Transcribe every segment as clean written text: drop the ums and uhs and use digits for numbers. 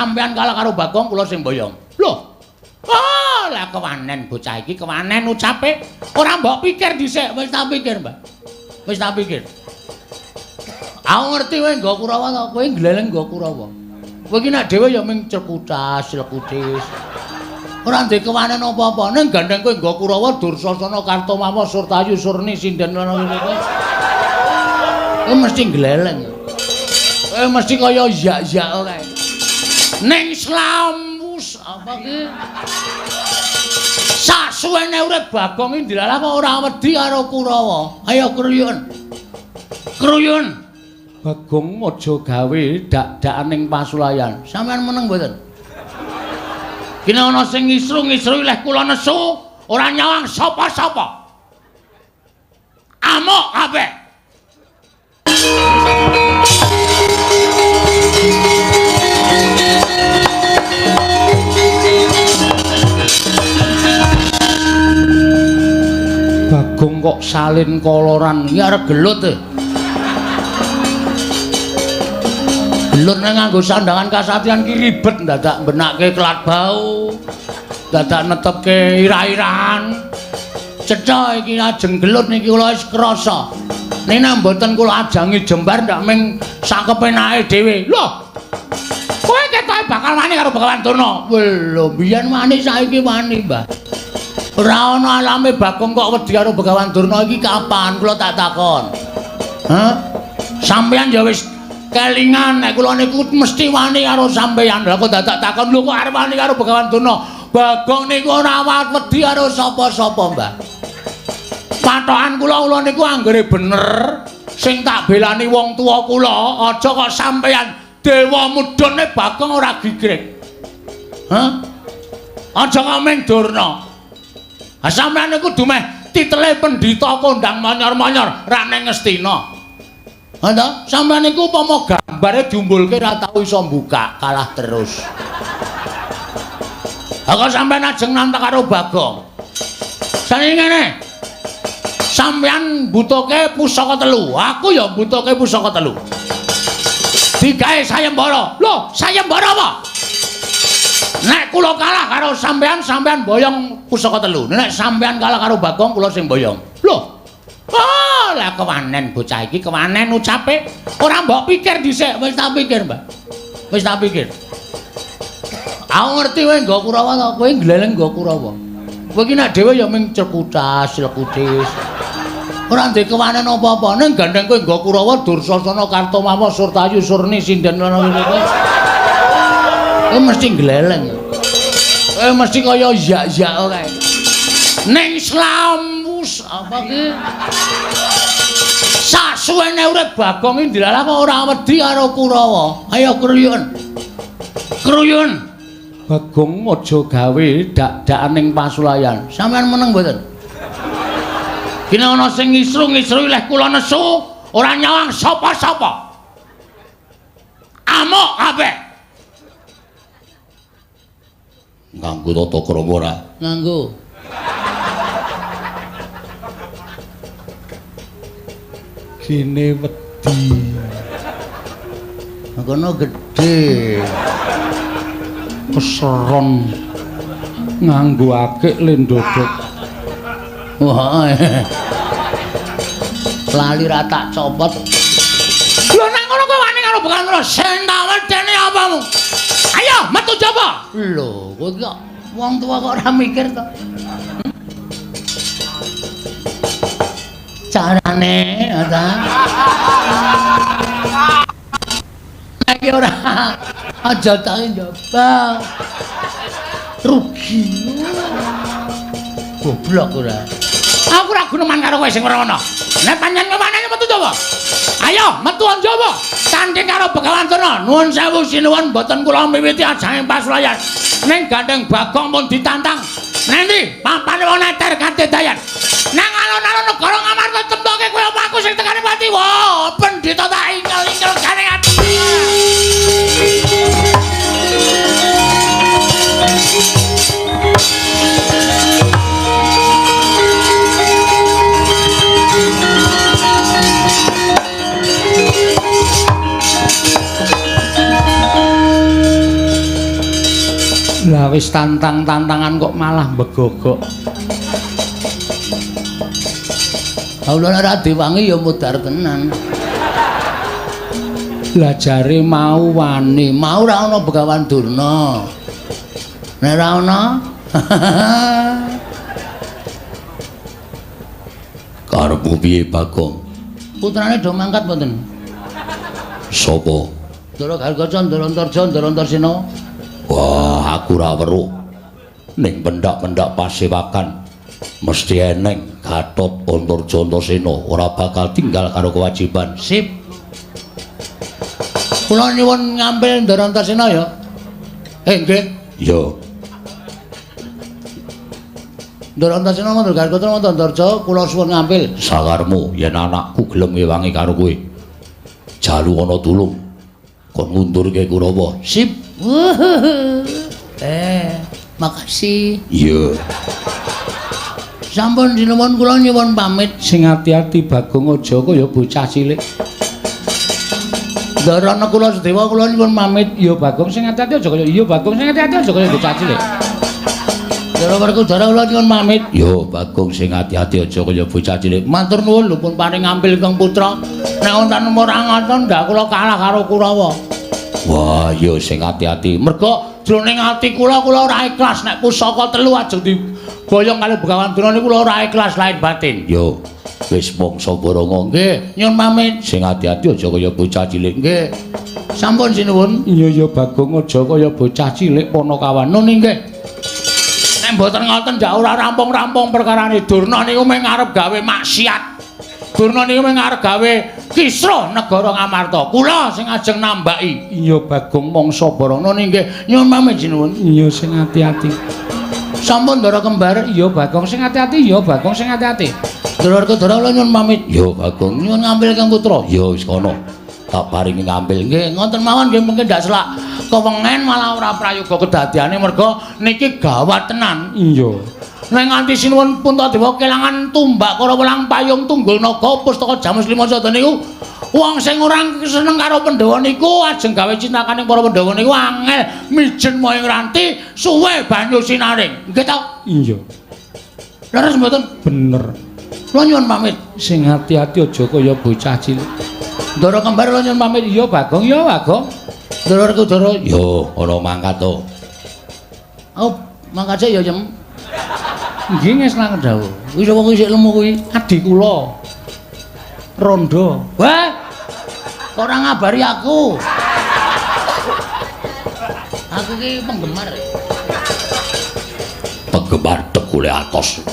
sampean kalah karo Bagong kula sing boyong. Lho. Oh, lah kewanen bocah iki kewanen ucape. Ora mbok pikir dhisik, wis tak pikir, Mbak. Wis tak pikir. Aku ngerti kowe nggo Kurawa to, kowe gleleng nggo Kurawa. Kowe iki nek dhewe ya ming cekutas, lekutis. Ora ndek kewanen apa-apa, ning gandeng kowe nggo Kurawa Dursasana Kartamawa Surtayu Surni Sinden ngono kuwi. Kowe mesti gleleng. Kowe mesti kaya yak-yak kae. Ning slamus apa ki? Sasuwene urip Bagong iki dilalah kok ora wedi karo Kurawa. Ayo kruyun. Kruyun. Bagong aja gawe dak-dakan ning pasulayan. Sampeyan meneng mboten? Kene ana sing ngisru-ngisru leh kula nesu, ora nyawang sapa-sapa. Amuk kabeh. Bagong kok salin koloran iki arep gelut e. Gelut nang nganggo sandangan kasatriyan ki ribet dadak benake kelat bau. Dadak netepke ira-irahan. Cetha iki ajeng gelut niki kula wis krasa. Nek mboten kula ajangi jembar ndak ming sak kepenake dhewe. Lho. Kowe ketoke bakal wani karo Begawan Durna. Lho, biyen wani saiki wani, Mbah. Ora ana alame Bagong kok wedi karo Begawan Durna iki kapan kula tak takon. Hah? Sampeyan ya wis kelingan nek kula niku mesti wani karo sampeyan. Lah kok dadak takon lho kok arep wani karo Begawan Durna. Bagong niku ora wedi karo sapa-sapa, Mbah. Patokan kula niku anggere bener sing tak belani wong tuwa kula, aja kok sampeyan dewa mudhune Bagong ora gigrek. Hah? Aja kok ming Durna. Ha sampeyan niku dumeh titele pendhita kondang manyor-manyor ra ning Ngastina. Ha to? Sampeyan niku upama gambare diumbulke ra tau iso mbukak, kalah terus. Ha kok sampeyan ajeng nantek karo Bagong. Saiki ngene. Sampeyan butuhke pusaka telu, aku ya butuhke pusaka telu. Digawe sayembara. Lho, sayembara apa? Nek kula kalah karo sampeyan, sampeyan boyong pusaka telu. Nek sampeyan kalah karo Bagong, kula sing boyong. Lho. Oh, lah kewanen bocah iki kewanen ucape. Ora mbok pikir dhisik, wis tak pikir, Mbak. Wis tak pikir. Aku ngerti kowe nggo Kurawa to, kowe gleleng nggo Kurawa. Kowe iki nek dhewe ya ming cekutas, lekutis. Ora ndek kewanen apa-apa, ning gandeng kowe nggo Kurawa Dursasana Kartamawa Surtayu Surni Sinden ngono kuwi. Kowe mesti gleleng. Kowe mesti kaya yak-yak kae. Ning slamus apa ki? Sasuwene urip Bagong iki dilalah kok ora wedi karo Kurawa. Ayo kruyun. Kruyun. Bagong aja gawe dak-dakan ning pasulayan. Sampeyan meneng mboten? Kene ana sing ngisru-ngisru leh kula nesu, ora nyawang sapa-sapa. Amuk kabeh. Nganggo tata krama ora? Nganggo. Kene wedi. Kono gedhe. Keseron nganggo akik lendodot. Wah. Lali ra tak copot. Lho nang ngono kowe wani karo Begawan Durna, sing tak wedeni apamu? Ayo metu jaba. Lho, kowe kok wong tuwa kok ora mikir to. Carane ta. Nek ora aja tak njaba. Rugi. Goblok ora. Aku ora guneman karo kowe sing ora ngono. Nek panjenengan kewanane metu Jawa. Ayo metu Jawa. Tanding karo Begawan Durna. Nuwun sewu sinuwun mboten kula miwiti ajanging pasulayan. Ning gandeng Bagong pun ditantang. Nanti papane wong neter kanthi dayan. Nang alun-alun negara Ngamarta temtoke kowe apa aku sing tekane pati. Wah, pendhita tak ingkel-ingkel gane ati. Lah wis tantang-tantangan kok malah begogok. Kula nek diwangi ya mudhar tenan. Lah jare mau wani, mau ora ana Begawan Durna. Nek ora ana karepmu piye Bagong? Putrane do mangkat mboten? Sapa? Ndara Gargaca, Ndara Antarja, Ndara Antarsena. Wah, aku ora weruh. Ning pendak-pendak pasewakan mesti eneng Gatot Antarja Antarsena ora bakal tinggal karo kewajiban. Sip. Kula nyuwun ngambil Ndara Antarsena ya. Nggih. Ya. Ndara Antarsena Ndara Gargaca Ndara Antarja kula suwun ngambil. Sakarmu yen anakku gelem ngewangi karo kowe. Jalu ana tulung. Kon ngundurke Kurawa. Sip. Makasih. Iya. Sampun sinuwun kula nyuwun pamit. Sing ati-ati Bagong aja kaya bocah cilik. Darana kula sedewa kula nyuwun pamit. Ya Bagong sing ati-ati aja kaya iya Bagong sing ati-ati aja kaya bocah cilik. Dara Werkudara kula nyuwun pamit. Ya Bagong sing ati-ati aja kaya bocah cilik. Matur nuwun lho pun paring ngambil Kang Putra. Nek wonten ora ngoten ndak kula kalah karo Kurawa. Wah, ya sing ati-ati. Mergo jroning ati kula ora ikhlas nek pusaka telu ajeng diboyong kali Begawan Durna niku kula ora ikhlas lahir batin. Yo, wis mangsa Baranga. Nggih, nyuwun pamit. Sing ati-ati aja kaya bocah cilik. Nggih. Sampun sinuwun. Iya ya Bagong aja kaya bocah cilik Panakawan. Nuni nggih. Nek mboten ngoten ndak ora rampung-rampung perkarane Durna niku mung arep gawe maksiat. Durna niku mung arep gawe kisruh negara Ngamarta. Kula sing ajeng nambaki. Iya Bagong mangsa Barana nggih. Nyuwun pamit sinuwun. Iya sing ati-ati. Sampun Ndara Kembar. Iya Bagong sing ati-ati. Iya Bagong sing ati-ati. Ndara Werkudara kula nyuwun pamit. Iya Bagong nyuwun ngambil Kang Putra. Ya wis kono. Tak paringi ngambil. Nggih, ngoten mawon nggih mungkin ndak selak kewengen malah ora prayoga kedadiane merga niki gawat tenan. Iya. Nek nganti sinuwun Puntadewa kelangan tumbak karo welang payung tunggul naga pustaka Jamus Lima Sada niku wong sing ora seneng karo Pandhawa niku ajeng gawe cintakaning para Pandhawa niku angel mijen moing ranti suwe banyu sinaring. Nggih ta? Iya. Leres mboten? Bener. Kula nyuwun pamit. Sing ati-ati aja kaya bocah cilik. Ndara Kembar kula nyuwun pamit. Iya Bagong, ya Bagong. Ndara Werkudara, ya ana mangkat to. Oh, mangkat ya Yem. Nggih ngesna dawuh. Kuwi sapa kuwi sik lemu kuwi? Adi kula. Rondo. Wah. Kok ora ngabari aku? Aku ki penggemar. Penggemar tekule atos.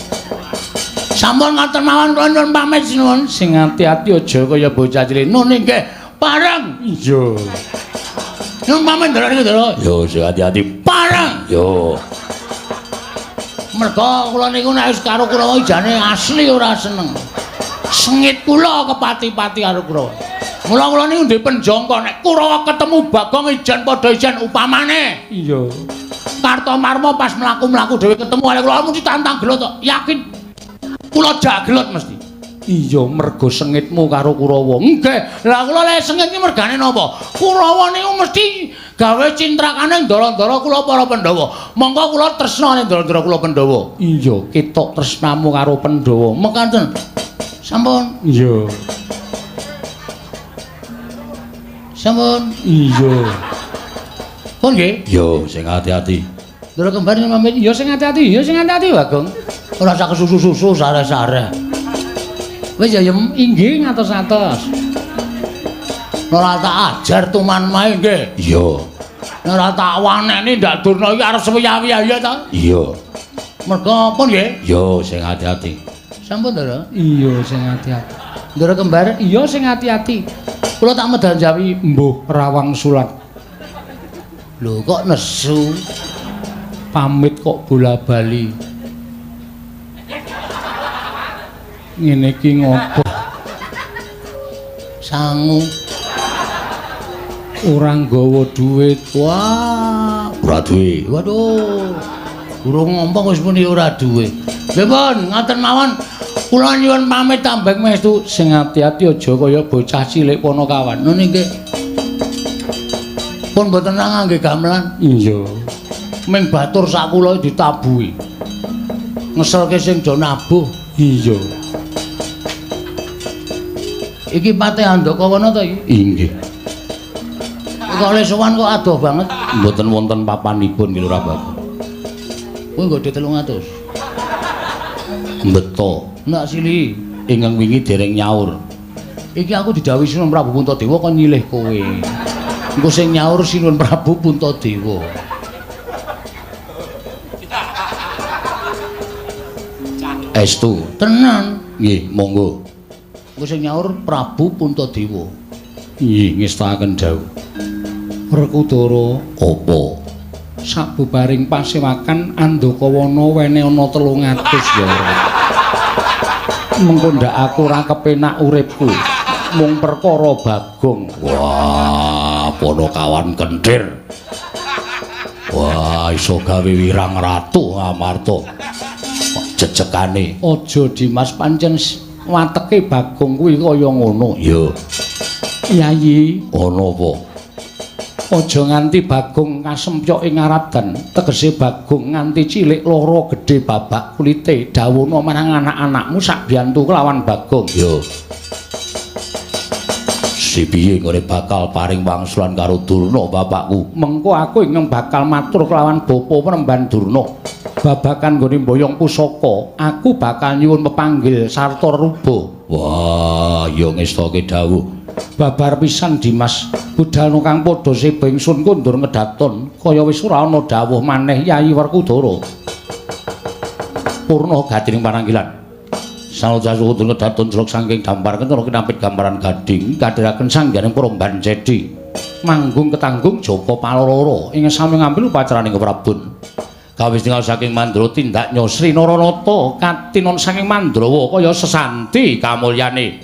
Sampun ngaten mawon kula nyuwun pamit sinuwun. Sing ati-ati aja kaya bocah cilik. Nune nggih. Pareng. Iya. Nyuwun pamit Ndara Werkudara. Yo sing ati-ati. Pareng. Yo. Merga kula niku nek wis karo Kurawa jane asli ora seneng. Sengit kula kepati-pati karo Kurawa. Mula kula niku ndek penjangka nek Kurawa ketemu Bagong ijan padha ijan upamane. Iya. Kartomarma pas mlaku-mlaku dhewe ketemu karo kula mesti tantang gelut kok. Yakin kula jagelut mesti. Iya, mergo sengitmu karo Kurawa. Nggih. Lah kula lek sengit iki mergane napa? Kurawa niku mesti gawe cintrakane ndara-ndara kula para Pandhawa. Monggo kula tresna ning ndara-ndara kula Pandhawa. Iya, ketok tresnamu karo Pandhawa. Mekaten. Sampun. Iya. Sampun. Iya. Pun nggih? Yo, sing ati-ati. Ndara Kembar pamit. Yo sing ati-ati. Yo sing ati-ati, Bagong. Ora sak kesusu-susu sare-sare. Wis ya Yem, inggih ngatos-atos. Ora tak ajar tuman mae nggih. Iya. Ora tak waneni ndak Durna iki arep sewiya-wiya ta? Iya. Merga apa nggih? Iya, sing ati-ati. Sampun, Ndara? Iya, sing ati-ati. Ndara Kembar, iya sing ati-ati. Kula tak medal jawi mbuh rawang sulat. Lho kok nesu? Pamit kok bola-bali. Ngene iki ngopo? Sangu. Ora nggawa dhuwit. Wah, ora duwe. Waduh. Durung ngomong wis muni ora duwe. Nggih, Pun, ngaten mawon. Kula nyuwun pamit tambeng mestu sing ati-ati aja kaya bocah cilik Panakawan. Nune nggih. Pun mboten ngangge gamelan. Iya. Ming batur sakula ditabuhi. Ngeselke sing do nabuh. Iya. Iki Patih Handakawana ta iki? Inggih. Kok oleh sowan kok adoh banget. Mboten wonten papanipun iki Lurah Bagong. Kuwi nggo 300. Beto. Nak sili ingkang wingi dereng nyaur. Iki aku didhawuhi Sinuwun Prabu Puntadewa kok nyilih kowe. Engko sing nyaur Sinuwun Prabu Puntadewa. Estu, tenan. Nggih, monggo. Engko sing nyaur Prabu Puntadewa. Nggih, ngestaken dawuh. Rekudara apa? Sabubaring pasewakan Andakawana wene ana 300 ya. Mengko ndak aku ora kepenak uripku. Mung perkara Bagong. Wah, Panakawan kenthir. Wah, iso gawe wirang ratu Amarta. Jejekane aja Dimas pancen wateke Bagong kuwi kaya ngono. Ya. Yayi, ana apa? Aja nganti Bagong kasempyok ing ngaradan, tegese Bagong nganti cilik loro gedhe babak kulite dawuhna marang anak-anakmu sak biyantu kelawan Bagong. Ya. Sipiye ngene bakal paring wangsulan karo Durna bapakku. Mengko aku ingkang bakal matur kelawan bapa Penemban Durna. Babakan nggone mboyong pusaka, aku bakal nyuwun pepanggil sarta ruba. Wah, ya ngestake dawuh. Babar pisan Dimas, budalno kang padha seba ingsun kondur ngedaton, kaya wis ora ana dawuh maneh Yayi Werkudara. Purna gatining pananggilan. Sanodya kondur ngedaton jlog saking dampar kentara kinampit gambaran gading kadhiraken sangganing Promban Cedi. Manggung ketanggung Joko Paloro ing sami ngambil upacaraning keprabun. Kawis tinggal saking Mandra tindak nyosri Naranata katinon saking Mandrawa kaya sesanti kamulyane.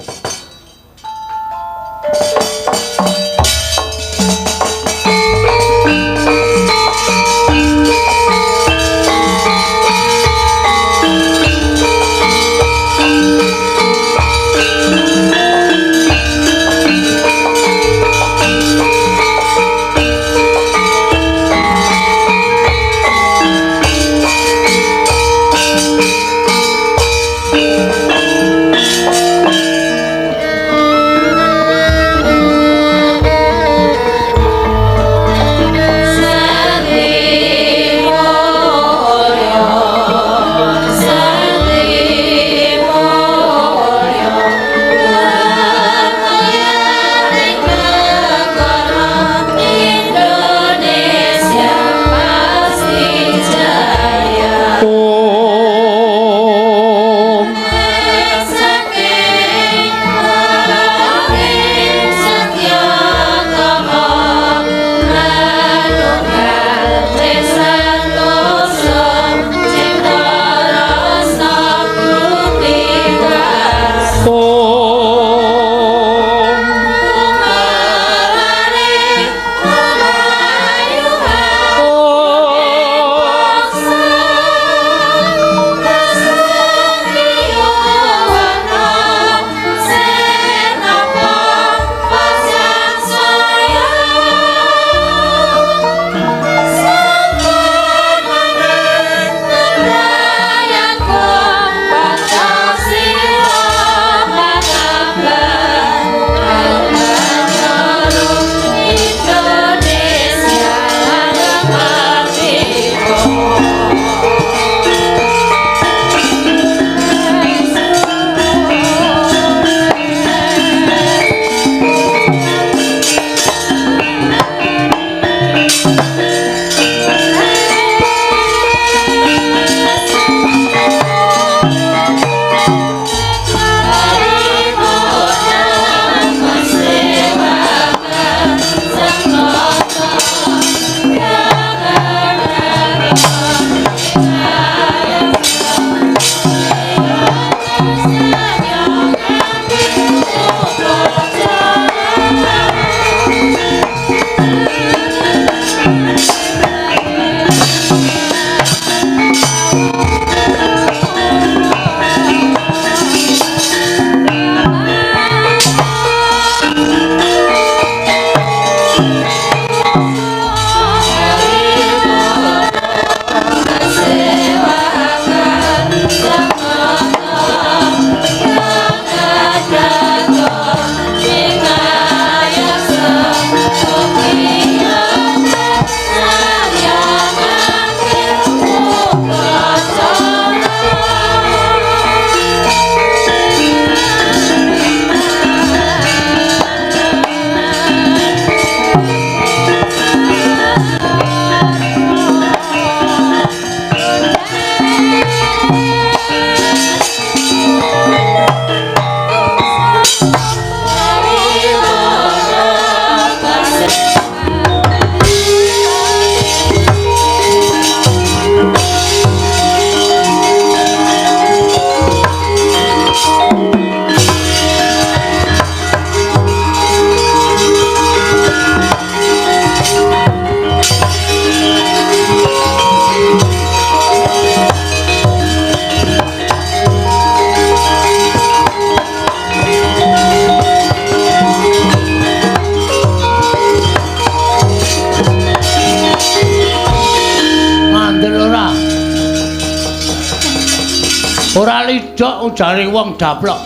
Ora lidok ujare wong daplok.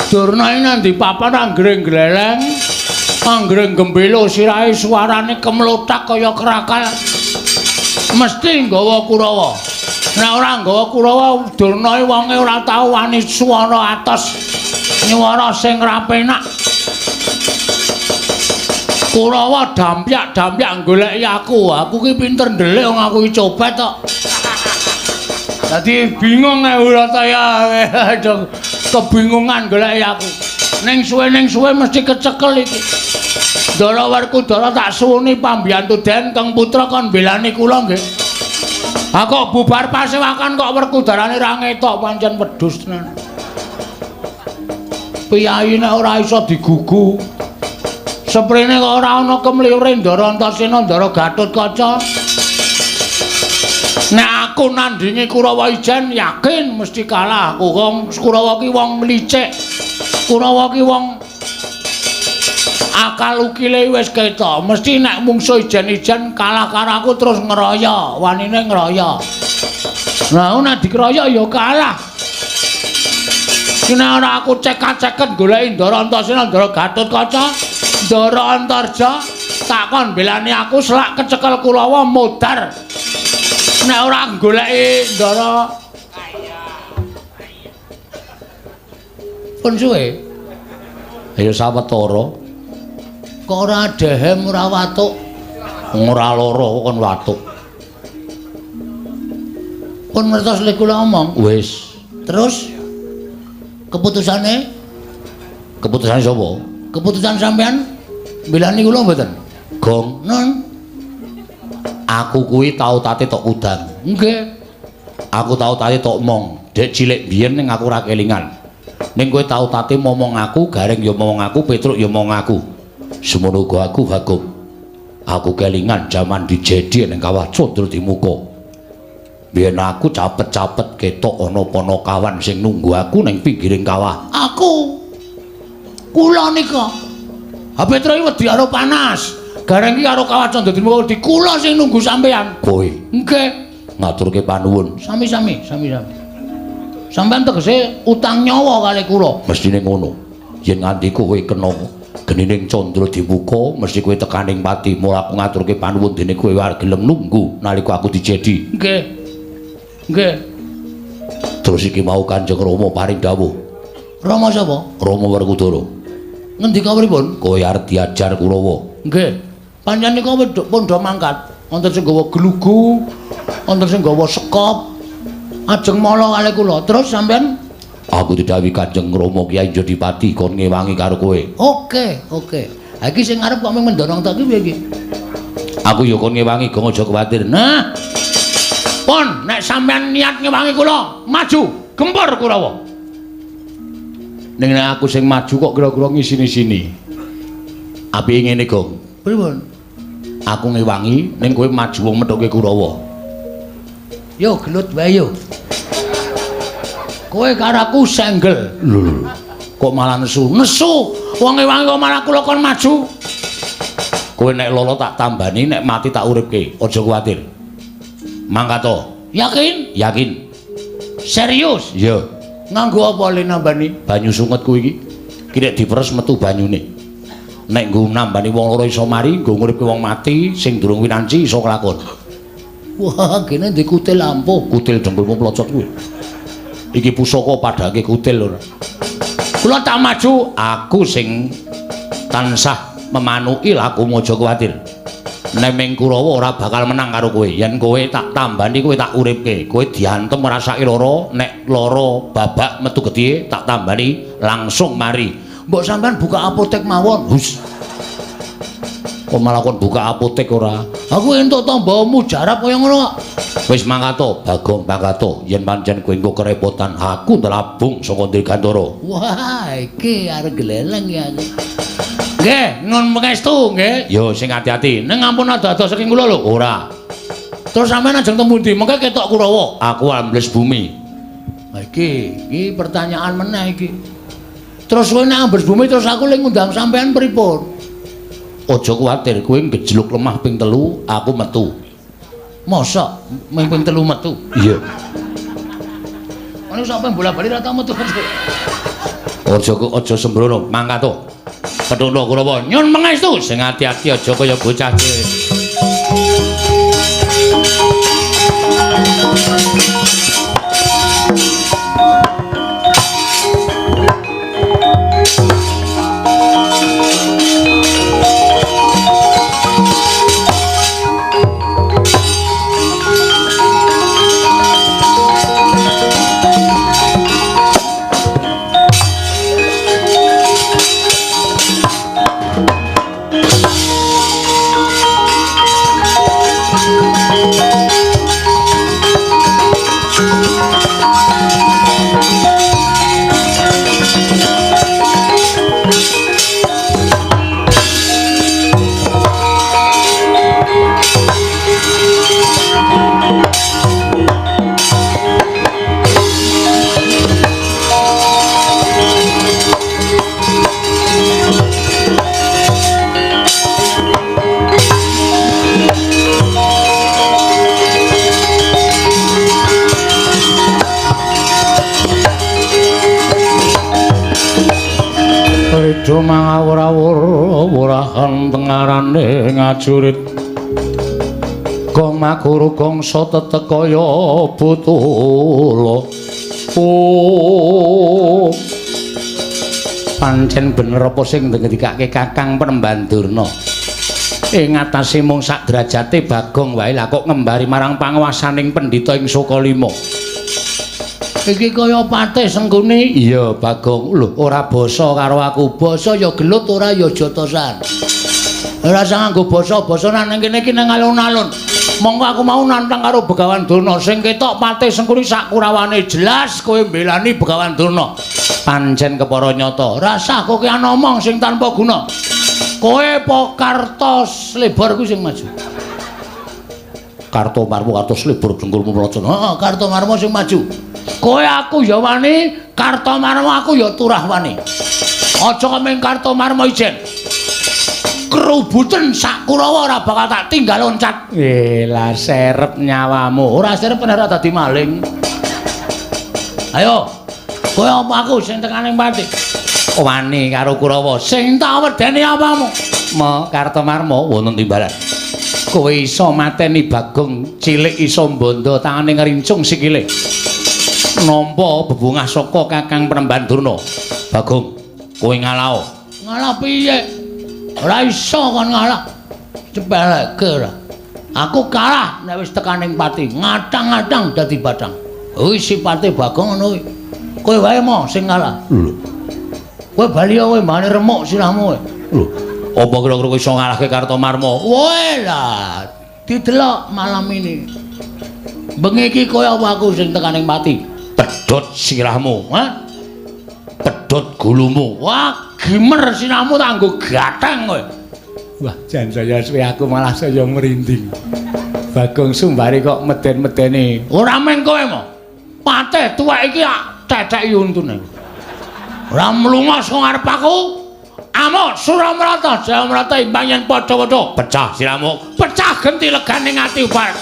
Durna iki nang ndi papan anggring gleleng. Anggring gembelo sirahe suarane kemlotak kaya kerakal. Mesti nggawa Kurawa. Nek ora nggawa Kurawa Durna iki wonge ora tau wani swara atos nyuwara sing rapenak. Kurawa dampyak goleki aku. Aku ki pinter ndelik wong aku iki copet tok. Dadi bingung Urataya kebingungan goleki aku. Ning suwe mesti kecekel iki. Ndara Werkudara tak suwuni pambiyantu Den Kang Putra kon belani kula nggih. Ha kok bubar pasewakan kok Werkudarane ra ngetok pancen wedhus tenan. Piyayi nek ora iso digugu. Seprene kok ora ana kemliure Ndara Antasena Ndara Gatotkaca. Nek aku nandingi Kurawa Ijen yakin mesti kalah. Wong Kurawa ki wong licik. Kurawa ki wong akal ukile wis ketok. Mesti nek mungsuh ijen-ijen kalah karo aku terus ngeroyo, wanine ngeroyo. Lah nek dikeroyo ya kalah. Nek ora aku cekak-ceket goleki Ndara Antasena, Ndara Gatotkaca, Ndara Antarja, takon belani aku selak kecekel Kurawa modar. Nek ora goleki Ndara pun suwe. Ayo sawetara. Kok ora dehem ora watuk. Ora lara kon watuk. Pun ngertos lek kula omong. Wis. Terus keputusane? Keputusane sapa? Keputusan sampean belani kula mboten? Gong, non. Aku kuwi tau tate tok udang. Nggih. Aku tau tate tok mong. Dek cilik biyen ning aku ora kelingan. Ning kowe tau tate momong aku, Gareng ya momong aku, Petruk ya momong aku. Semono uga aku Bagong. Aku kelingan jaman dijedi ning Kawah Candra Dimuka. Biyen aku capet-capet ketok ana Panakawan sing nunggu aku ning pinggiring kawah. Aku. Kula nika. Ha Petruk iki wedi karo panas. Gareng iki karo Kawah Candra Dimuka wedi kula sing nunggu sampean. Kowe. Nggih. Ngaturke panuwun. Sami-sami. Sampeyan tegese utang nyawa kali kula. Mestine ngono. Yen nganti kowe kena genining Candra Dimuka, mesti kowe tekaning pati. Mula aku ngaturke panuwun dene kowe arep gelem nunggu nalika aku dijedi. Nggih. Terus iki mau Kanjeng Rama paring dawuh. Rama sapa? Rama Werkudara. Ngendika pripun? Kowe arep diajar Kurawa. Nggih. Pancen nika pun do mangkat. Wonten sing gawa glugu, wonten sing gawa sekop. Ajeng mala kali kula. Terus sampean aku didhawuhi Kanjeng Rama Kyai Jodipati kon ngewangi karo kowe. Oke. Ha iki sing arep kok mendorong tak iki piye iki? Aku ya kon ngewangi, gong aja kuwatir. Nah. Pon, nek sampean niat ngewangi kula, maju, gempur Kurawa. Ning nek aku sing maju kok kira-kira ngisini-sini. Apike ngene, Gong? Pripun? Aku ngewangi ning kowe maju wong methuke Kurawa. Yo gelut wae yo. Kowe karo aku senggel. Lho. Kok malah nesu? Nesu. Wong ngewangi kok malah kula kon maju. Kowe nek lolo tak tambani, nek mati tak uripke. Aja kuwatir. Mangkato. Yakin? Yakin. Serius? Iya. Nganggo apa le nambani? Banyu sungetku iki. Ki nek diperes metu banyune. Nek nggo nambani wong loro iso mari, nggo nguripke wong mati sing durung winanci iso kelakon. Wah, kene ndek kutil ampuh, kutil dengkulmu plocot kuwi. Iki pusaka padhake kutil lho. Kula tak maju, aku sing tansah memanuki lakumu aja kuwatir. Nek ming Kurawa ora bakal menang karo kowe. Yen kowe tak tambani kowe tak uripke. Kowe diantem ngrasaki lara, nek lara babak metu gedhe tak tambani langsung mari. Mbok sampean buka apotek mawon. Hus. Kok malah kon buka apotek ora? Aku entuk tamba mujarab kaya ngono kok. Wis mangkato, Bagong mangkato. Yen pancen kowe engko kerepotan, aku ndelabung saka Dirgantara. Wah, iki arep gleleng ya. Nggih, nun mengestu nggih. Yo sing ati-ati. Ning ampun ada-ada saking kula lho. Ora. Terus sampean ajeng temu ndi? Mengke ketok Kurawa. Aku ambles bumi. Ha iki pertanyaan meneh iki. Terus kowe nek ambles bumi terus aku lek ngundang sampean pripun? Aja kuwatir, kowe ngejluk lemah ping 3, aku metu. Mosok ping 3 metu? Iya. Anu sampe bola-bali ra tau metu. Aja sembrono, mangkat to. Petungna Kurawa nyun pangestu sing ati-ati aja kaya bocah cilik. Rido mangawur-awur wurahan tengarane ngajurit gong makuru gongso tetekaya butula pancen bener apa sing ngendikake Kakang Prembandurna ing atase mung sak derajate Bagong wae lah kok ngembari marang panguwasaning pendhita ing Sukalima. Iki kaya patih senggune. Iya, Bagong. Lho, ora basa karo aku. Basa ya gelut ora ya jotosan. Ora usah nganggo basa-basa nang kene iki nang alun-alun. Monggo aku mau nantang karo Begawan Durna sing ketok patih senggune sak kurawane jelas kowe mbelani Begawan Durna. Pancen kepara nyata. Rasah kok ki ana omong sing tanpa guna. Kowe apa Kartos Lebar kuwi sing maju? Kartomarmo Kartos Lebar jengkulmu mlocon. Heeh, Kartomarmo sing maju. Kowe aku ya wani, Kartomarmo aku ya turah wani. Aja kemeng Kartomarmo ijen. Kerubuten sak Kurawa ora bakal tak tinggal loncat. Lah serep nyawamu. Ora serep bener dadi maling. Ayo. Kowe apa aku sing tekaning pati? Wani karo Kurawa. Sing tak wedeni apamu? Mo Kartomarmo wonten timbalan. Kowe iso mateni Bagong cilik iso mbondo tangane ngrincung sikile. Nampa bebungah saka Kakang Prembandurna. Bagong, kowe ngalah. Ngalah piye? Ora iso kon ngalah. Cepeleke ora. Aku kalah nek wis tekaning pati, ngatang-ngatang dadi batang. Kuwi sipate Bagong ngono kuwi. Kowe wae mo sing ngalah. Lho. Kowe bali kowe mbane remuk sirahmu kowe. Lho. Apa kira-kira kowe iso ngalahke Kartomarmo? Woe lah. Didelok malam ini. Bengi iki kowe apa aku sing tekaning pati? Pedhot sirahmu, ha? Pedhot gulumu. Wah, gimer sirahmu tak nggo gathang kowe. Wah, jan saya suwe aku malah saya merinding. Bagong Sumbari kok meden-medeni. Ora meng kowe mo. Patih tuwek iki cecek yuntune. Ora mlungos kok ngarep aku. Amuk Suramrata, Jayamrata imbang yen padha-padha. Pecah sirahmu. Pecah genti leganing ati ubar.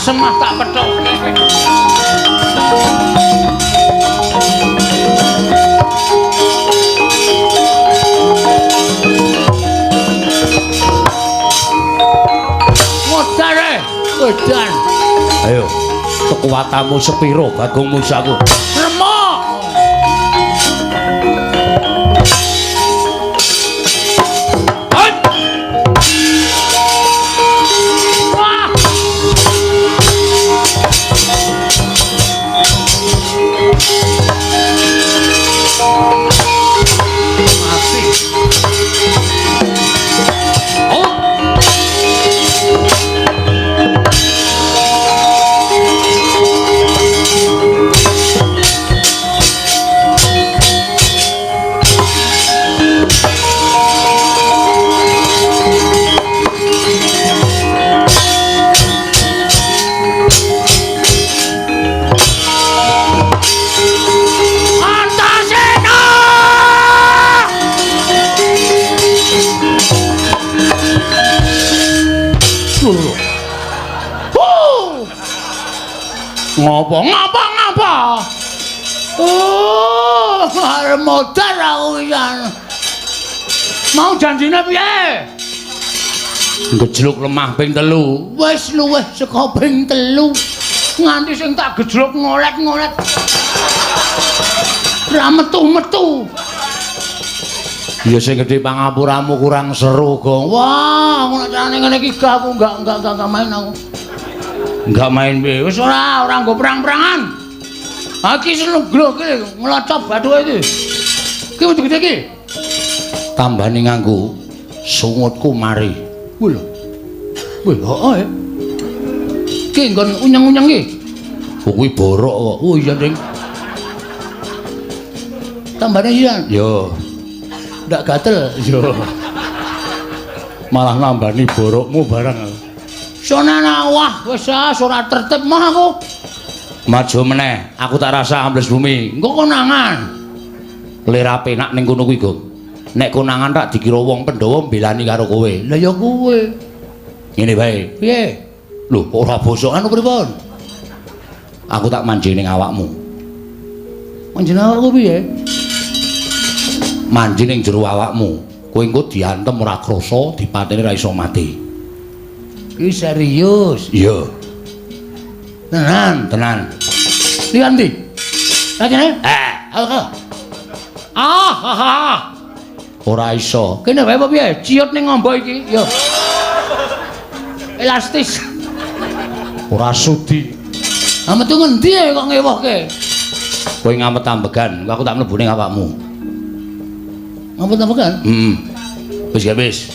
Semah tak petokke. Modare, edan. Ayo, kekuatanmu sepiro Bagong Musaku? Remuk. Ngopo? Oh, arep modar aku pisan. Mau janjine piye? Gejluk lemah ping 3. Wis luwih saka ping 3. Nganti sing tak gejluk ngolet-ngolet. Ra metu-metu. Ya sing gedhe pangapuramu kurang seru, Gong. Wah, ngono carane ngene iki aku enggak main aku. Enggak main piye? Wis ora nggo perang-perangan. Aki senegro iki nglocop bathuke iki. Ki wis gede iki. Tambani nganggo sungutku mari. Wih lho. Wih, heeh. Ki nggon unyeng-unyeng iki. Kuwi borok kok. Oh iya, Ding. Tambane iya. Yo. Ndak gatel. Yo. Malah nambani borokmu barang. Sonana wah wis ora tertib mah aku. Maju meneh, aku tak rasa ambles bumi. Engko konangan. Lera penak ning kono kuwi, Gong. Nek konangan tak dikira wong Pandhawa mbelani karo kowe. Lah ya kowe. Ngene bae. Piye? Lho, ora bosokan pripun? Aku tak manji ning awakmu. Manji awakku piye? Manji ning jero awakmu. Kowe engko diantem ora krasa, dipateni ora iso mati. Ki serius? Iya. Tenan. Lihat ndi? Lagene? Ora iso. Kene wae apa piye? Ciut ning ngombo iki. Yo. Elastis. Ora sudi. Metu ngendi kok ngewohke? Kowe ngamet ambegan, aku tak mlebu ning awakmu. Ngamet ambegan? Wis ya wis.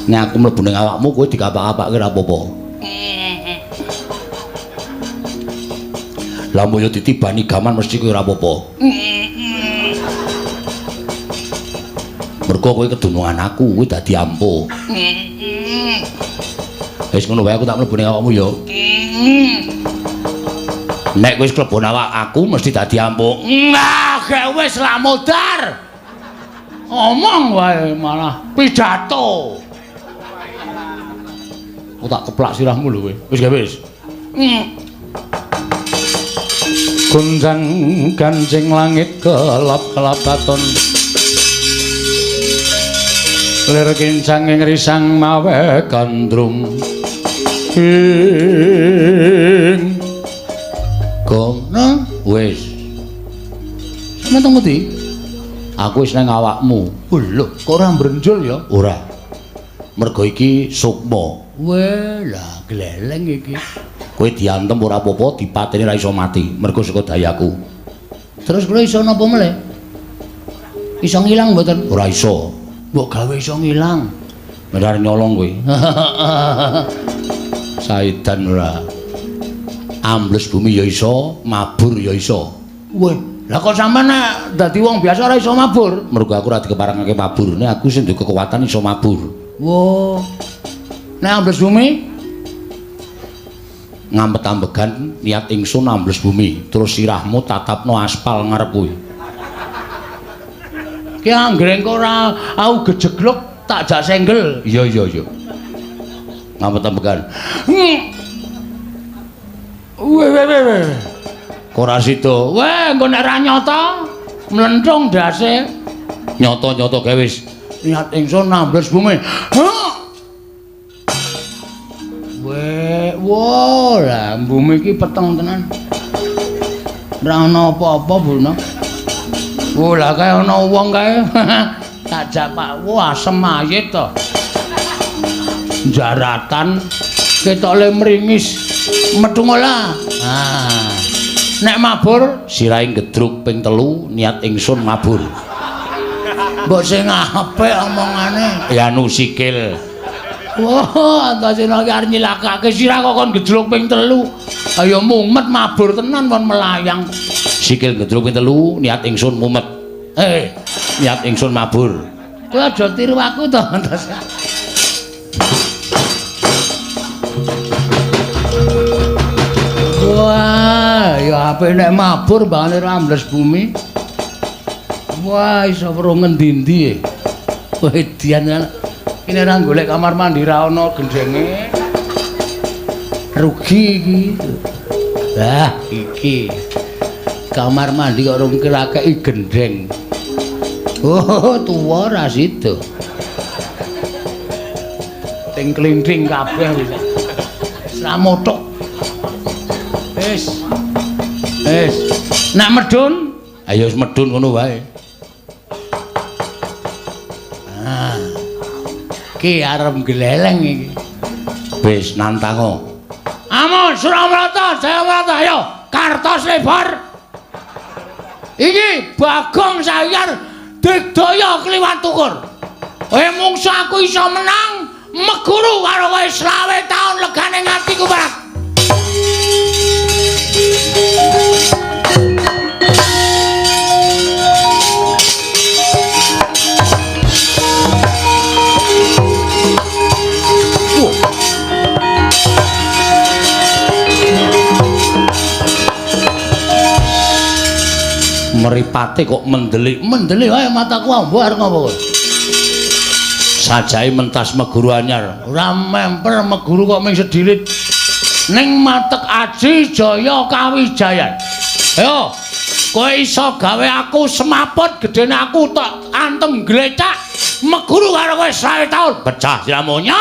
Nek aku mlebu ning awakmu kowe dikapak-kapake ora apa-apa. Lah mulya ditibani gaman mesti kowe ora apa-apa. Mergo kowe kedunungan aku kowe dadi ampuh. Wis ngono wae aku tak mlebu ning awakmu ya. Nek kowe wis klebon awak aku mesti dadi ampuh. Gek wis lah modar. Omong wae malah pidato. Aku tak keplak sirahmu lho kowe. Wis gak wis. Gunjang kancing langit kelap-kelapaton. Lir kincang ing risang mawe gandrung. Kono wis. Sampe ngendi? Aku wis nang awakmu. Lho, kok ora mbrenjol ya? Ora. Mergo iki sukma. Wah, lah gleleng iki. Kowe diantem ora apa-apa, dipateni ora iso mati, mergo saka dayaku. Terus kowe iso napa meneh? Iso ngilang mboten? Ora iso. Mbok gawe iso ngilang. Benar nyolong kowe. Saidan ora. Ambles bumi ya iso, mabur ya iso. Weh, lah kok sampean nek dadi wong biasa ora iso mabur? Mergo aku ora dikeparengake mabur. Nek aku sing duwe kekuatan iso mabur. Wo. Nek ambles bumi ngampet ambegan niat ingsun ambles bumi terus sirahmu tatapno aspal ngarep kuwi. Ki anggere engko ora aku gejegluk tak jak senggel. Iya. Ngampet ambegan. Weh. Ora sida. Weh, engko nek ra nyata mlenthung dase. Nyata-nyata gawe wis niat ingsun ambles bumi. Wah, lah bumi iki peteng tenan. Ora ana apa-apa, Buna. Oh, lah kae ana wong kae. Tak jak Pak, wah asem ayit to. Jaratan ketok le mringis metu ngolah. Nek mabur sirahe gedruk ping 3 niat ingsun mabur. Mbok sing apik omongane. Ya anu sikil. Wah, antasena iki arep nyilakake sirah kok kon gedruk ping 3. Ayo mumet mabur tenan kon melayang. Sikil gedruk ping 3 niat ingsun mumet. Niat ingsun mabur. Kowe aja tiru aku to, antasena. Wah, ya apik nek mabur bangane ambles bumi. Wah, iso weruh ngendi-endi. Wedian kan. Ini orang golek kamar mandi ra ono gendenge. Rugi iki. Lah iki. Kamar mandi kok rung kirakeki gendeng. Oh, tuwa ra sido. Ting klinding kabeh wis. Ora motok. Wis. Nek medun, ayo wis medun ngono wae. Ah. Ki arep gleleng iki. Wis nantang. Amun Suramarta, Jayawata ayo Kartos lebar. Iki Bagong Sayar digdaya kliwat tukur. Mungsu aku iso menang meguru karo kowe 20 taun legane ngatiku barak. Meripate kok mendelik wae mataku ambar ngopo. Sajae mentas meguru anyar, ora memper meguru kok ming sedilit. Ning matek aji jaya kawijayan. Ayo, kowe iso gawe aku semaput gedene aku tok anteng glecak meguru karo kowe 20 taun. Pecah siramonya.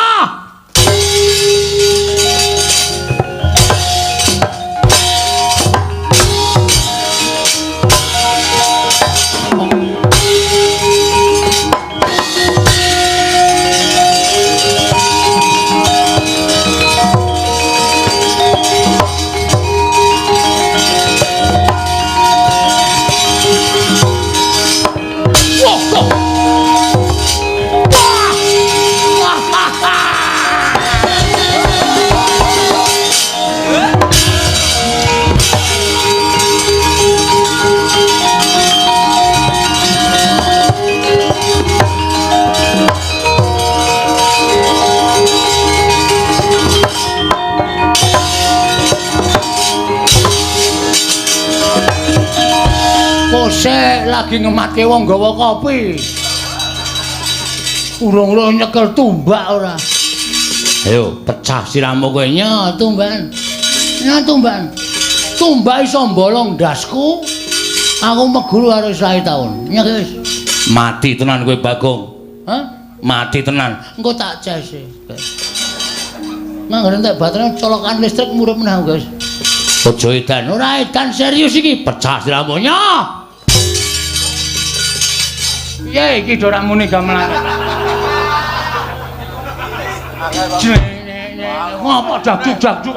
Kosek lagi ngematke wong gawa kopi. Urung-urung nyekel tumbak ora. Ayo pecah siramu kowe nya tumban. Nya tumban. Tumbak iso mbolong ndasku. Aku meguru karo 20 taun. Nya wis. Mati tenan kowe Bagong. Hah? Mati tenan. Engko tak jase. Manggon entek baterai colokan listrik murip menah guys. Aja edan, ora edan serius iki. Pecah siramu nya. Ya iki ora muni gamelan. Ngopo dagdug-dagdug.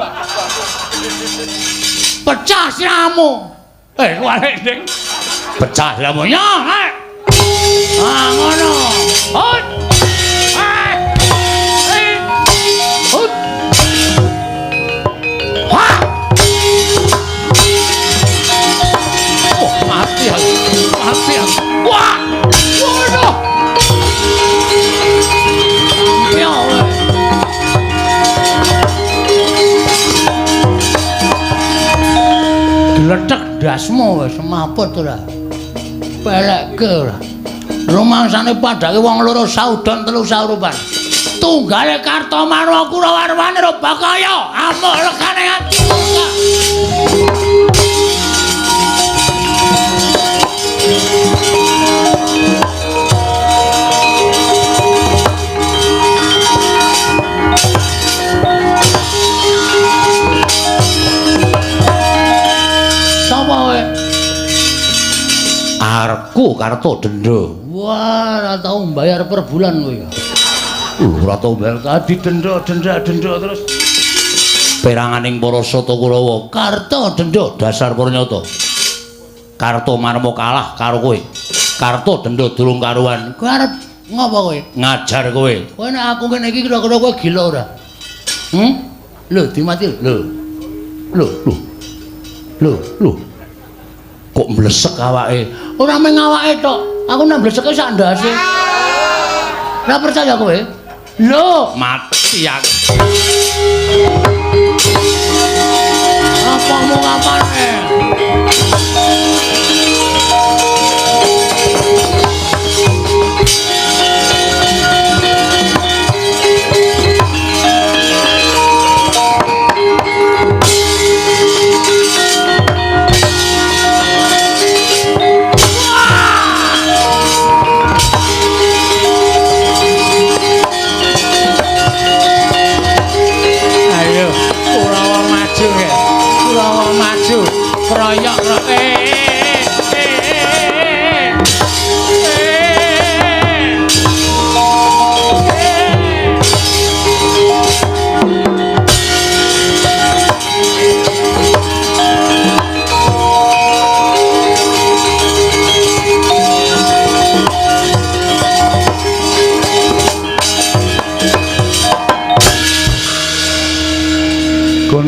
Pecah siramu. Wale Ning. Pecah siramunya. Ah ngono. Hut. Hut. Ha. Oh, mati ya. Mati ya. Wah. Waduh. Gledhek dasmu wis semaput ora. Pelekke ora. Rumangsane padake wong loro saudon telu saurupan. Tunggale Kartomarma Kurawarwane ro Bakaya amuk legane ati. Arepku Karto Dendra. Wah, ora tau mbayar per bulan kowe. Ora tau mbayar tadi denda terus. Peranganing para Sata Kurawa, Karto Dendra dasar Pranyata. Kartomarma kalah karo kowe. Karto Dendra durung karuan. Kowe arep ngopo kowe? Ngajar kowe. Kowe nek aku kene iki kira-kira kowe gila ora? Lho, dimati lho. Lho. Kok mlesek awake? Ora mung awake tok. Aku nek mleseke sak ndase. Ora percaya kowe? Lho, mati aku. Apa mung apane?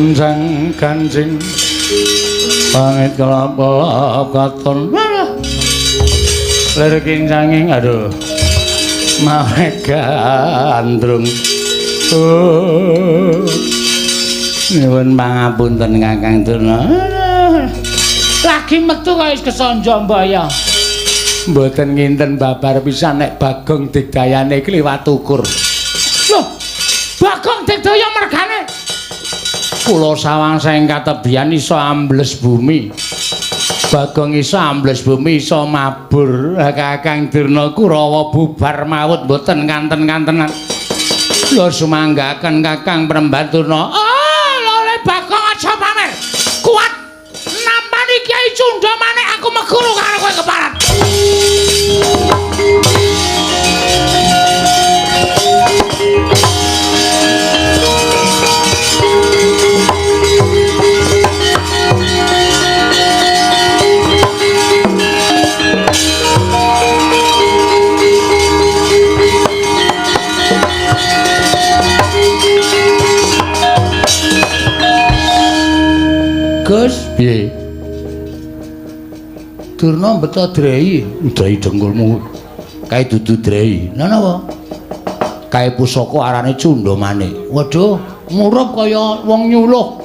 Kenjang kancing pangit kelapa katon lir kincanging aduh mawe gandrung nyuwun pangapunten Kakang Durna lagi metu kaya wis kesonjo mbaya mboten nginten babar pisan nek Bagong digdayane kliwat ukur lho Bagong digdaya mergane kula sawangsa ing katebian iso ambles bumi Bagong iso ambles bumi iso mabur Kakang Durna Kurawa bubar maut mboten kanten-kantenan lho sumanggaken Kakang Prembaturna lole Bagong aja pamer kuat nampani Kyai Cundha maneh aku meguru karo kowe keparat Gus, piye? Durna beto drei, drei dengkulmu. Kae dudu drei. Lha napa? Kae pusaka arane Cundha Manik. Waduh, murup kaya wong nyuluh.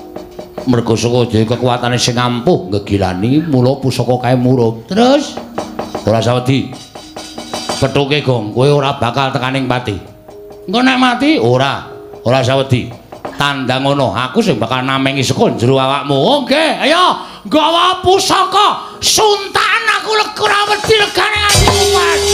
Mergo saka dhewe kekuatane sing ampuh ngegilani, mula pusaka kae murup. Terus ora sawedi. Pethuke Gong, kowe ora bakal tekaning pati. Engko nek mati ora sawedi. Tandang ngono, aku sing bakal namengi saka jero awakmu. Oke, ayo gawa pusaka suntakan aku ora wedi legane atiku, Mas.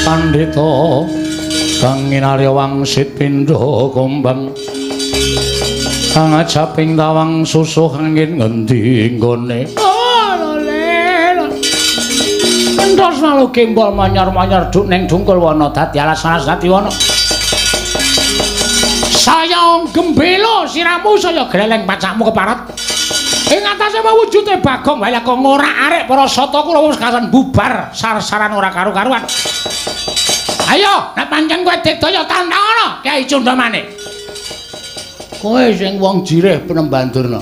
Pandhita kang nginarya wangsit pindha kumbang kang ajaping tawang susuh angin ngendi nggone entos malu kimbol manyar-manyar duk ning dungkul wana dadi alasan dadi wana saya gembelo siramu saya greleng pacakmu keparat ing atase wujude Bagong wae kok ngorak-arik para sata kula wis kasan bubar sar-saran ora karu-karuan. Ayo, nek pancen kowe digdaya tandangana Kyai Cundha Manik. Kowe sing wong jireh Prembaturna.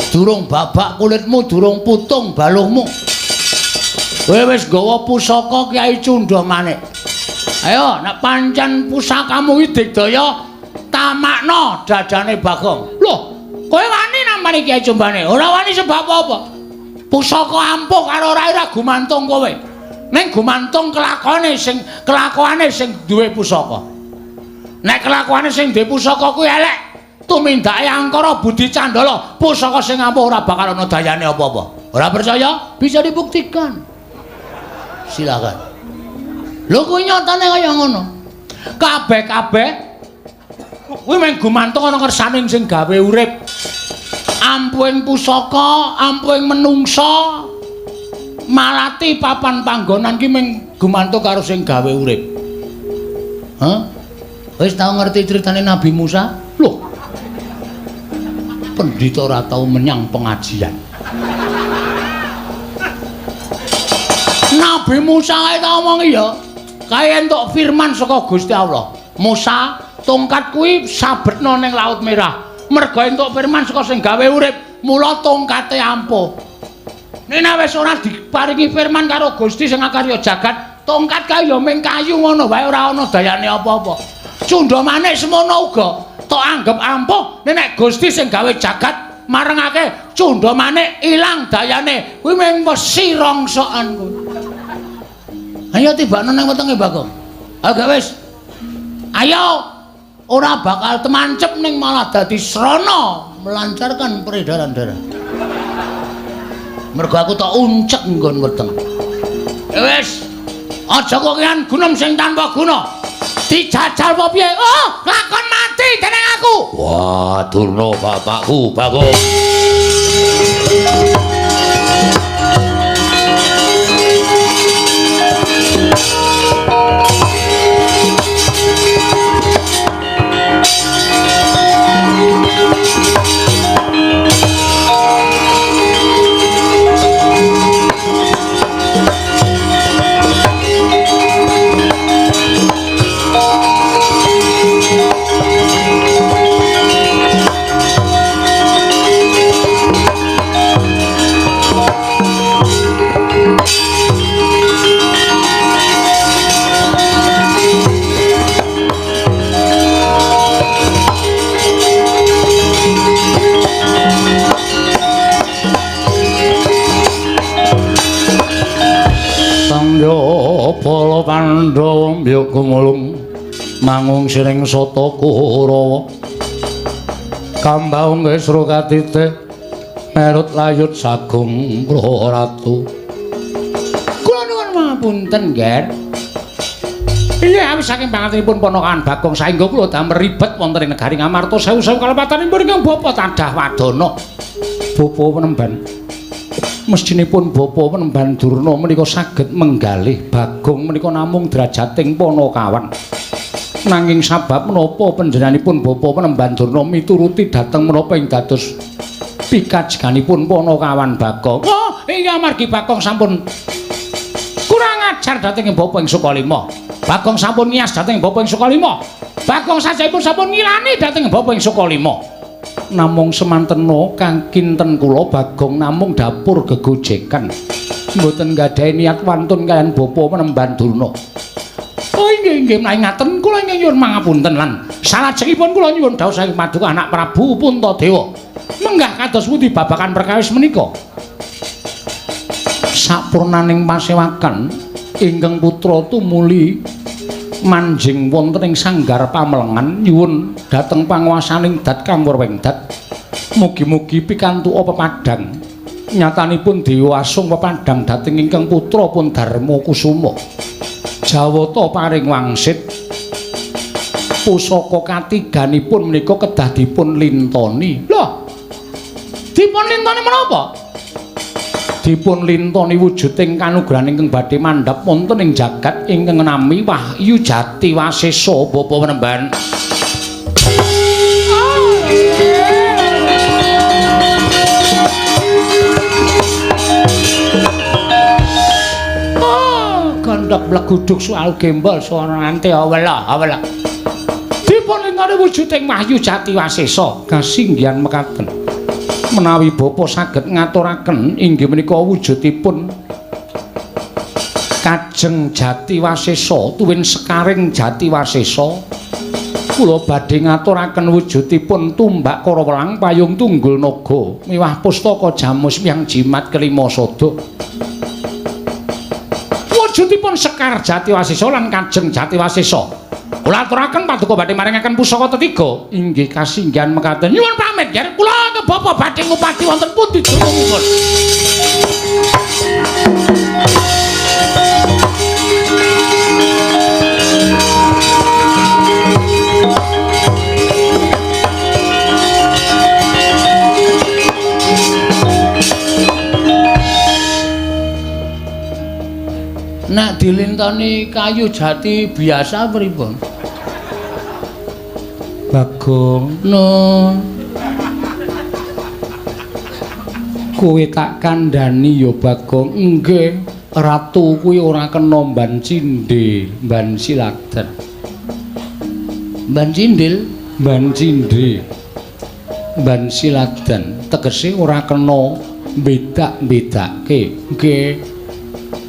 Durung babak kulitmu, durung putung baluhmu. Kowe wis gawa pusaka Kyai Cundha Manik. Ayo, nek pancen pusakamu iki digdaya tamakna dadane Bagong. Loh, kowe wani nampani Kyai Cundha Manik? Ora wani sebab apa? Pusaka ampuh karo ora gumantung kowe. Ning gumantung kelakuane sing duwe pusaka. Nek kelakuane sing duwe pusaka kuwi elek, tumindake angkara budi candala, pusaka sing ampuh ora bakal ana dayane apa-apa. Ora percaya? Bisa dibuktikan. Silakan. Lho kuwi nyatane kaya ngono. Kabeh-kabeh kuwi mung gumantung ana kersane sing gawe urip. Ampuhing pusaka, ampuhing menungsa. Malati papan panggonan ki mung gumantung karo sing gawe urip. Hah? Wis tau ngerti critane Nabi Musa? Loh. Pendhita ora tau menyang pengajian. Nabi Musa kae tau ngomong iya. Kae entuk firman saka Gusti Allah. Musa, tongkat kuwi sabetna ning Laut Merah. Mergo entuk firman saka sing gawe urip, mula tongkate ampuh. Nek wis ora diparingi firman karo Gusti sing akarya jagat, tongkat kae ya mung kayu ngono wae ora ana dayane apa-apa. Cundha Manik semono uga, tok anggap ampuh nek Gusti sing gawe jagat marengake Cundha Manik ilang dayane, kuwi mung wesi rongsokan kuwi. Ayo tibakno nang wetenge Bagong. Ayo wis. Ayo ora bakal temancep ning malah dadi srana melancarkan peredaran darah. Mergo aku tak uncek nggon weteng. Wis, aja kok kian gunem sing tanpa guna. Dijajal apa piye? Oh, lakon mati dening aku bapakku. Wah, Durna bapakku, Bagong. Bala Pandhawa mbyuk gumulung mangung siring sata Kurawa Kambaung Wisra katitih merut layut sagung Praratu. Kula nuwun pangapunten, Ger. Iya, awis saking pangatenipun ponakan Bagong saengga kula damel ribet wonten ing negari Ngamarta sewu-sewu kalepatanipun ingkang bapa tadah wadana. Bapa Penemban. Mestinipun Bapa Penemban Durna menika saged menggalih Bagong menika namung drajating Panakawan. Nanging sabab menapa panjenenganipun Bapa Penemban Durna mituruti dhateng menapa ing dados pikajiganipun Panakawan Bagong. Oh, inggih amargi Bagong sampun kurang ajar dhateng Bapa ing Sukalima. Bagong sampun ngiyas dhateng Bapa ing Sukalima. Bagong sajaipun sampun ngilani dhateng Bapa ing Sukalima. Namung semantena kang kinten kula Bagong namung dapur gegojekan mboten gadhahi niat wantun kaliyan Bapa Penemban Durna. Oh inggih menawi ngaten kula ingkang nyuwun mangapunten lan salajengipun kula nyuwun dawuh saking Paduka anak Prabu Puntadewa menggah kados pundi babakan perkawis menika. Sapurnaning pasewakan ingkang putra tumuli manjing wonten ing sanggar pamelengan nyuwun dhateng panguwasaning dat Kamur Wengdat mugi-mugi pikantuk pepadang nyatanipun Dewa Asung pepadang dhateng ingkang putra pun Darma Kusuma Jawata paring wangsit pusaka katiganipun menika kedah dipun lintoni. Lho dipun lintoni menapa? Dipun lintoni wujuding kanugrahan ingkang badhe mandhap wonten ing jagat ingkang nami Wahyu Jati Wasesa Bapa Penemban. Kandhak bleguduk soal gembol swara nganti awela. Dipun lintoni wujuding Wahyu Jati Wasesa kasinggihan mekaten. Menawi Bapa saged ngaturaken inggih menika wujudipun Kajeng Jati Wasesa tuwin Sekaring Jati Wasesa kula badhe ngaturaken wujudipun tumbak Karawelang payung tunggul naga miwah pustaka jamus miyang jimat kelima sada wujudipun Sekar Jati Wasesa lan Kajeng Jati Wasesa kula aturaken Paduka badhe maringaken pusaka tetiga inggih kasinggihan mekaten nyuwun pamit yer kula ke Bapa badhe ngupati wonten pundi durungipun. Nek dilintoni kayu jati biasa pripun? Bagong, no. Kowe tak kandhani ya Bagong, nggih. Ratu kuwi ora kena mban cindhe, mban siladen. Mban cindil, mban cindhe. Mban siladen tegese ora kena bedak-bedake. Nggih.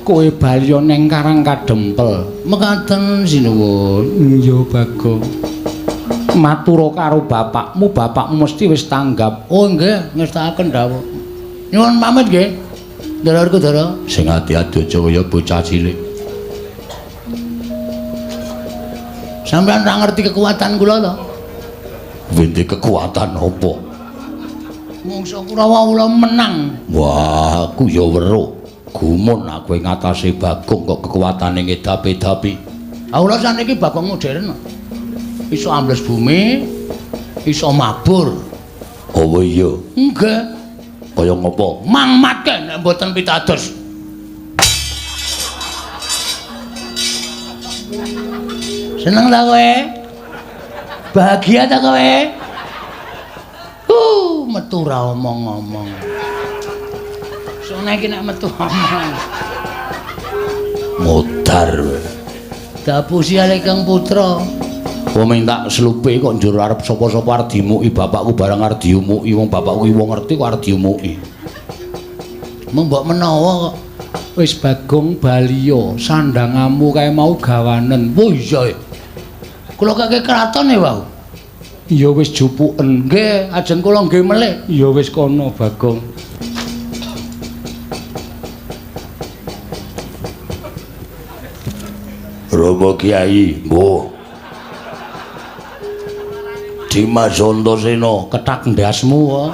Kowe balya ning Karang Kadempel. Mekaten sinuwun. Iya Bagong. Matura karo bapakmu, bapakmu mesti wis tanggap. Oh nggih, ngestakaken dawuh. Nyuwun pamit nggih. Ndara Kudara, sing ati-ati aja kaya bocah cilik. Sampeyan ora ngerti kekuatan kula to? Winti kekuatan apa? Mungsa Kurawa kula menang. Wah, aku ya weruh. Gumun aku ing atase Bagong kok kekuatane ngedapi-dapi. Ah kula saniki Bagong modern. Iso ambles bumi, iso mabur. Oh iya. Nggih. Kaya ngopo? Mangmat nek mboten pitados. Seneng ta kowe? Bahagia ta kowe? Metu ra omong-omong. Sone iki nek metu omong. Modar. Dapusi ale Kang Putra. Wong tak slupe kok njur arep sapa-sapa arep dimuki bapakku barang arep diumuki wong bapakku wong ngerti kok arep diumuki. Mbok menawa kok wis Bagong Baliya sandangamu kae mau gawanen. Oh iya. Kula kake kraton e wau. Iya wis jupuken. Nggih, ajeng kula nggih melih. Iya wis kono Bagong. Rama Kyai, mbuh. Dimas Antasena, Ketak ndasmu wae.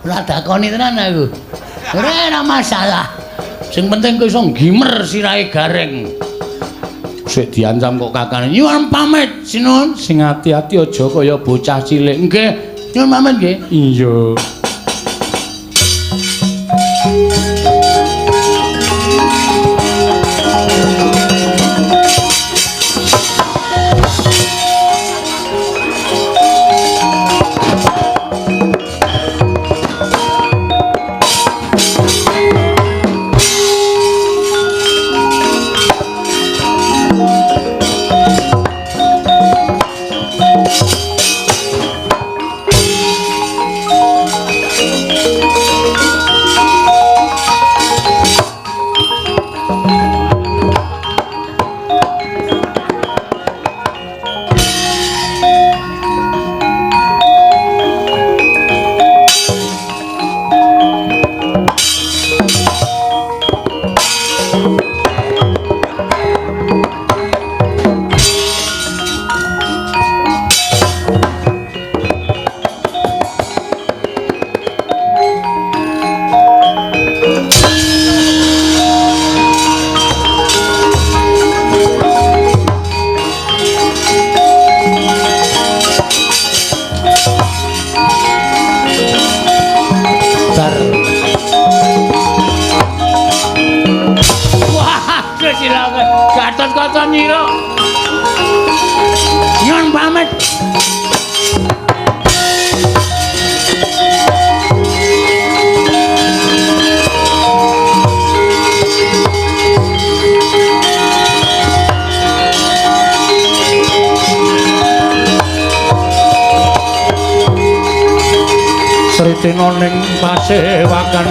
Ora dakoni tenan aku. Ora masalah. Sing penting kowe iso gimer sirahe gareng. Sik diancam kok kakane. Nyuwun pamit, Sinuwun. Sing ati-ati aja kaya bocah cilik. Nggih. Nyuwun pamit nggih. Iya. Gatot-katon nyira. Nyuwun pamit. Sritina ning pasewakan